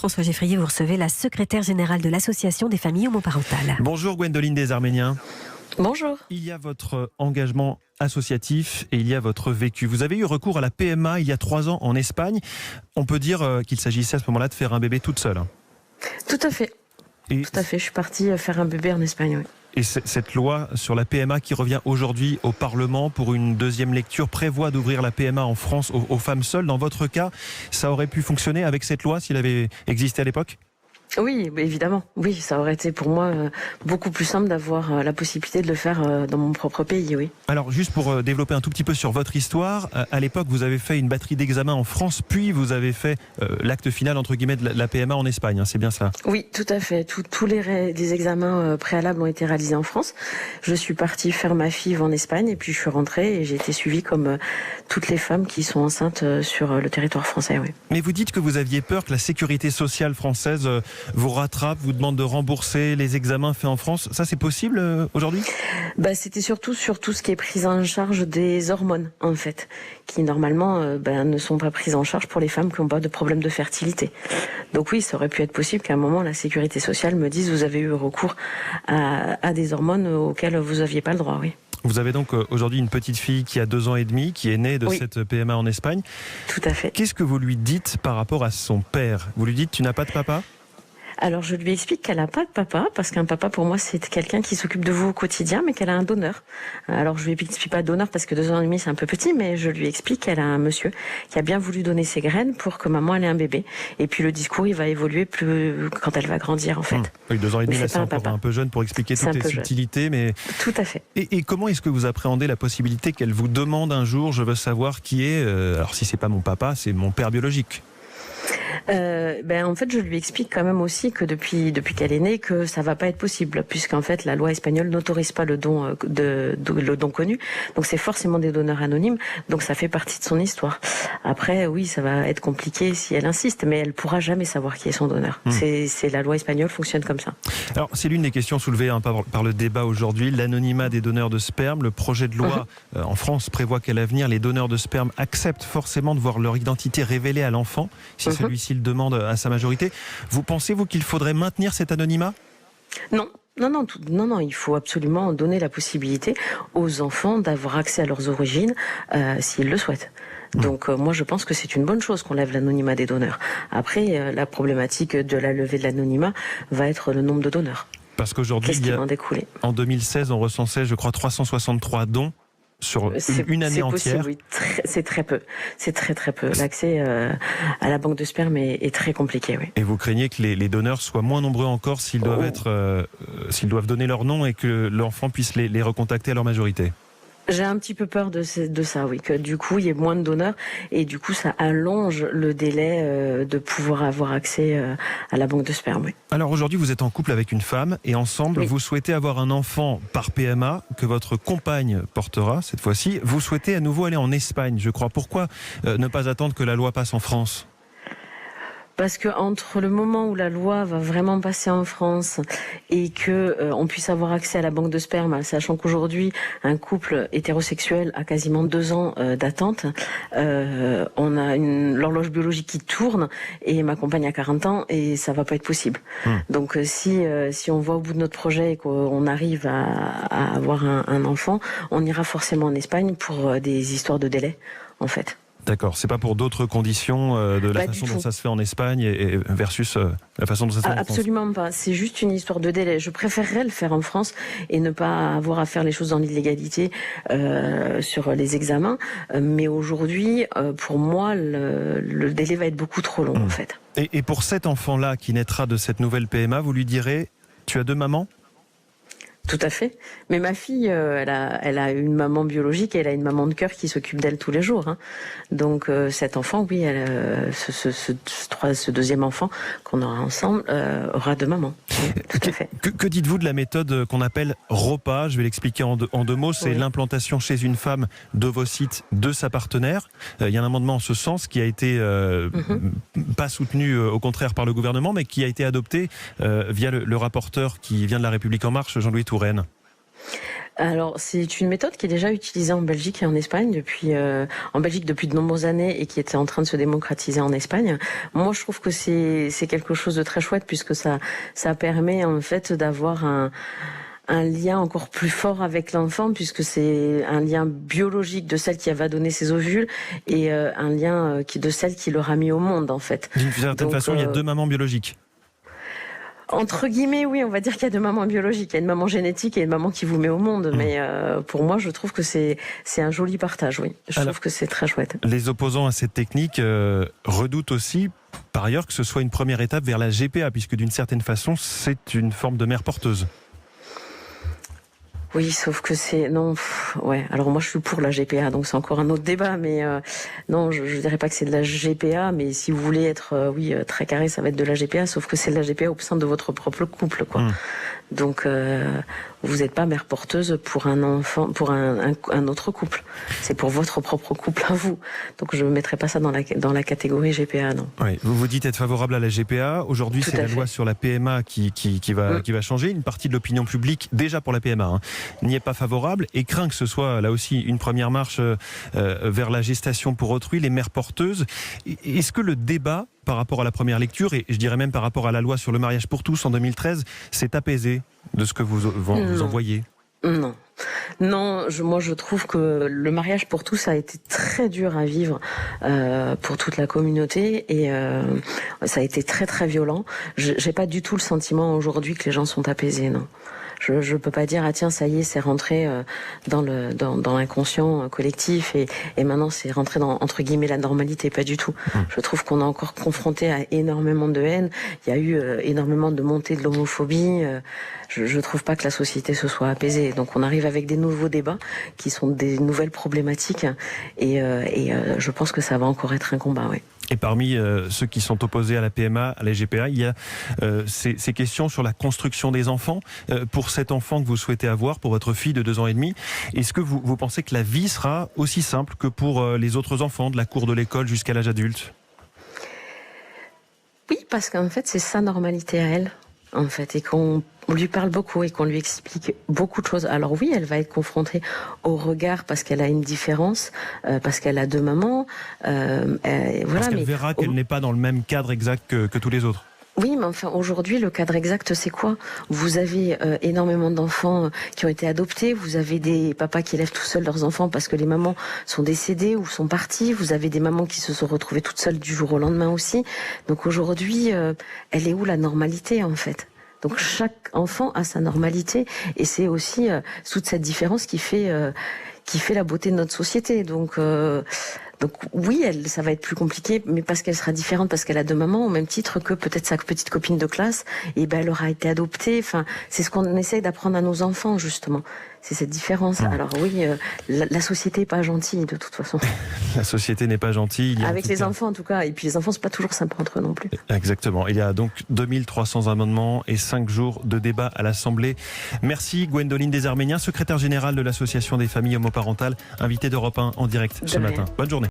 François Geffrier, vous recevez la secrétaire générale de l'Association des familles homoparentales. Bonjour Gwendoline des Arméniens. Bonjour. Il y a votre engagement associatif et il y a votre vécu. Vous avez eu recours à la PMA il y a 3 ans en Espagne. On peut dire qu'il s'agissait à ce moment-là de faire un bébé toute seule. Tout à fait. Et Tout à fait. Je suis partie faire un bébé en Espagne. Oui. Et cette loi sur la PMA qui revient aujourd'hui au Parlement pour une deuxième lecture prévoit d'ouvrir la PMA en France aux femmes seules. Dans votre cas, ça aurait pu fonctionner avec cette loi s'il avait existé à l'époque ? Oui, évidemment. Oui, ça aurait été pour moi beaucoup plus simple d'avoir la possibilité de le faire dans mon propre pays, oui. Alors, juste pour développer un tout petit peu sur votre histoire, à l'époque, vous avez fait une batterie d'examens en France, puis vous avez fait l'acte final, entre guillemets, de la PMA en Espagne, hein, c'est bien ça ? Oui, tout à fait. Tous les examens préalables ont été réalisés en France. Je suis partie faire ma FIV en Espagne et puis je suis rentrée et j'ai été suivie comme toutes les femmes qui sont enceintes sur le territoire français, oui. Mais vous dites que vous aviez peur que la sécurité sociale française vous rattrape, vous demande de rembourser les examens faits en France. Ça, c'est possible aujourd'hui ? C'était surtout sur tout ce qui est prise en charge des hormones, en fait, qui normalement ne sont pas prises en charge pour les femmes qui n'ont pas de problème de fertilité. Donc oui, ça aurait pu être possible qu'à un moment, la sécurité sociale me dise vous avez eu recours à des hormones auxquelles vous n'aviez pas le droit, oui. Vous avez donc aujourd'hui une petite fille qui a 2 ans et demi, qui est née de cette PMA en Espagne. Tout à fait. Qu'est-ce que vous lui dites par rapport à son père ? Vous lui dites tu n'as pas de papa ? Alors je lui explique qu'elle n'a pas de papa, parce qu'un papa pour moi c'est quelqu'un qui s'occupe de vous au quotidien, mais qu'elle a un donneur. Alors je lui explique pas donneur parce que 2 ans et demi c'est un peu petit, mais je lui explique qu'elle a un monsieur qui a bien voulu donner ses graines pour que maman elle ait un bébé. Et puis le discours il va évoluer plus quand elle va grandir en fait. Oui, 2 ans et demi, Mais c'est encore un peu jeune pour expliquer toutes les subtilités. Mais... Tout à fait. Et comment est-ce que vous appréhendez la possibilité qu'elle vous demande un jour, je veux savoir qui est, alors si c'est pas mon papa, c'est mon père biologique ? En fait, je lui explique quand même aussi que depuis qu'elle est née, que ça va pas être possible, puisqu'en fait, la loi espagnole n'autorise pas le don le don connu. Donc, c'est forcément des donneurs anonymes. Donc, ça fait partie de son histoire. Après, oui, ça va être compliqué si elle insiste, mais elle pourra jamais savoir qui est son donneur. C'est la loi espagnole fonctionne comme ça. Alors, c'est l'une des questions soulevées par le débat aujourd'hui, l'anonymat des donneurs de sperme. Le projet de loi en France prévoit qu'à l'avenir, les donneurs de sperme acceptent forcément de voir leur identité révélée à l'enfant, si celui-ci le demande à sa majorité. Vous pensez, vous, qu'il faudrait maintenir cet anonymat ? Non, il faut absolument donner la possibilité aux enfants d'avoir accès à leurs origines s'ils le souhaitent. Donc moi je pense que c'est une bonne chose qu'on lève l'anonymat des donneurs. Après, la problématique de la levée de l'anonymat va être le nombre de donneurs. Parce qu'aujourd'hui, en 2016, on recensait, je crois, 363 dons sur une année entière. Possible, oui. C'est très peu. C'est très peu. L'accès à la banque de sperme est très compliqué. Oui. Et vous craignez que les donneurs soient moins nombreux encore s'ils doivent donner leur nom et que l'enfant puisse les recontacter à leur majorité ? J'ai un petit peu peur de ça, oui, que du coup il y ait moins de donneurs et du coup ça allonge le délai de pouvoir avoir accès à la banque de sperme. Oui. Alors aujourd'hui vous êtes en couple avec une femme et ensemble vous souhaitez avoir un enfant par PMA que votre compagne portera cette fois-ci. Vous souhaitez à nouveau aller en Espagne, je crois. Pourquoi ne pas attendre que la loi passe en France ? Parce que entre le moment où la loi va vraiment passer en France et que on puisse avoir accès à la banque de sperme, sachant qu'aujourd'hui un couple hétérosexuel a quasiment 2 ans d'attente, on a l'horloge biologique qui tourne et ma compagne a 40 ans et ça va pas être possible. Donc si on voit au bout de notre projet et qu'on arrive à avoir un enfant, on ira forcément en Espagne pour des histoires de délai en fait. D'accord, c'est pas pour d'autres conditions de la façon dont ça se fait en Espagne et versus la façon dont ça se fait en France ? Absolument pas, c'est juste une histoire de délai. Je préférerais le faire en France et ne pas avoir à faire les choses dans l'illégalité sur les examens. Mais aujourd'hui, pour moi, le délai va être beaucoup trop long en fait. Et pour cet enfant-là qui naîtra de cette nouvelle PMA, vous lui direz « tu as 2 mamans » ? Tout à fait. Mais ma fille, elle a une maman biologique et elle a une maman de cœur qui s'occupe d'elle tous les jours. Hein. Donc cet enfant, oui, ce deuxième enfant qu'on aura ensemble aura 2 mamans. Oui, tout à fait. Que dites-vous de la méthode qu'on appelle ROPA ? Je vais l'expliquer en 2 mots. C'est l'implantation chez une femme d'ovocytes de sa partenaire. Il y a un amendement en ce sens qui a été pas soutenu au contraire par le gouvernement, mais qui a été adopté via le rapporteur qui vient de La République En Marche, Jean-Louis Touraine. Alors, c'est une méthode qui est déjà utilisée en Belgique et en Espagne en Belgique depuis de nombreuses années et qui était en train de se démocratiser en Espagne. Moi, je trouve que c'est quelque chose de très chouette puisque ça permet en fait d'avoir un lien encore plus fort avec l'enfant puisque c'est un lien biologique de celle qui va donner ses ovules et un lien de celle qui l'aura mis au monde en fait. D'une certaine façon, il y a deux mamans biologiques. Entre guillemets, oui, on va dire qu'il y a deux mamans biologiques. Il y a une maman génétique et une maman qui vous met au monde. Mais pour moi, je trouve que c'est un joli partage, oui. Je trouve que c'est très chouette. Les opposants à cette technique redoutent aussi, par ailleurs, que ce soit une première étape vers la GPA, puisque d'une certaine façon, c'est une forme de mère porteuse. Oui, sauf que ouais. Alors moi, je suis pour la GPA, donc c'est encore un autre débat. Mais non, je dirais pas que c'est de la GPA, mais si vous voulez être, très carré, ça va être de la GPA. Sauf que c'est de la GPA au sein de votre propre couple, quoi. Donc vous n'êtes pas mère porteuse pour un enfant, pour un autre couple. C'est pour votre propre couple à vous. Donc je ne mettrai pas ça dans la catégorie GPA, non. Oui, vous vous dites être favorable à la GPA. Aujourd'hui, c'est la loi sur la PMA qui va changer. Une partie de l'opinion publique, déjà pour la PMA, n'y est pas favorable et craint que ce soit là aussi une première marche vers la gestation pour autrui, les mères porteuses. Est-ce que le débat par rapport à la première lecture, et je dirais même par rapport à la loi sur le mariage pour tous en 2013, s'est apaisé de ce que vous en voyez? Non. Non, moi je trouve que le mariage pour tous a été très dur à vivre pour toute la communauté et ça a été très très violent. J'ai pas du tout le sentiment aujourd'hui que les gens sont apaisés, non. Je peux pas dire tiens ça y est c'est rentré dans l'inconscient collectif et maintenant c'est rentré dans entre guillemets la normalité, pas du tout. Je trouve qu'on est encore confronté à énormément de haine, il y a eu énormément de montée de l'homophobie, je trouve pas que la société se soit apaisée. Donc on arrive avec des nouveaux débats qui sont des nouvelles problématiques et je pense que ça va encore être un combat, oui. Et parmi ceux qui sont opposés à la PMA, à la GPA, il y a ces questions sur la construction des enfants. Pour cet enfant que vous souhaitez avoir, pour votre fille de 2 ans et demi, est-ce que vous pensez que la vie sera aussi simple que pour les autres enfants, de la cour de l'école jusqu'à l'âge adulte? Oui, parce qu'en fait, c'est sa normalité à elle, en fait, et qu'on lui parle beaucoup et qu'on lui explique beaucoup de choses. Alors oui, elle va être confrontée au regard parce qu'elle a une différence, parce qu'elle a 2 mamans. Parce qu'elle verra qu'elle n'est pas dans le même cadre exact que tous les autres. Oui, mais enfin, aujourd'hui, le cadre exact, c'est quoi? Vous avez énormément d'enfants qui ont été adoptés, vous avez des papas qui élèvent tout seuls leurs enfants parce que les mamans sont décédées ou sont parties, vous avez des mamans qui se sont retrouvées toutes seules du jour au lendemain aussi. Donc aujourd'hui, elle est où la normalité, en fait? Donc chaque enfant a sa normalité et c'est aussi toute cette différence qui fait la beauté de notre société. Donc oui, ça va être plus compliqué, mais parce qu'elle sera différente, parce qu'elle a 2 mamans, au même titre que peut-être sa petite copine de classe, et elle aura été adoptée. Enfin, c'est ce qu'on essaye d'apprendre à nos enfants, justement. C'est cette différence. Alors oui, la société n'est pas gentille, de toute façon. La société n'est pas gentille. Avec les enfants, en tout cas. Et puis les enfants, c'est pas toujours sympa entre eux non plus. Exactement. Il y a donc 2300 amendements et 5 jours de débat à l'Assemblée. Merci Gwendoline Desarméniens, secrétaire générale de l'Association des familles homoparentales, invitée d'Europe 1 en direct ce matin. Bonne journée.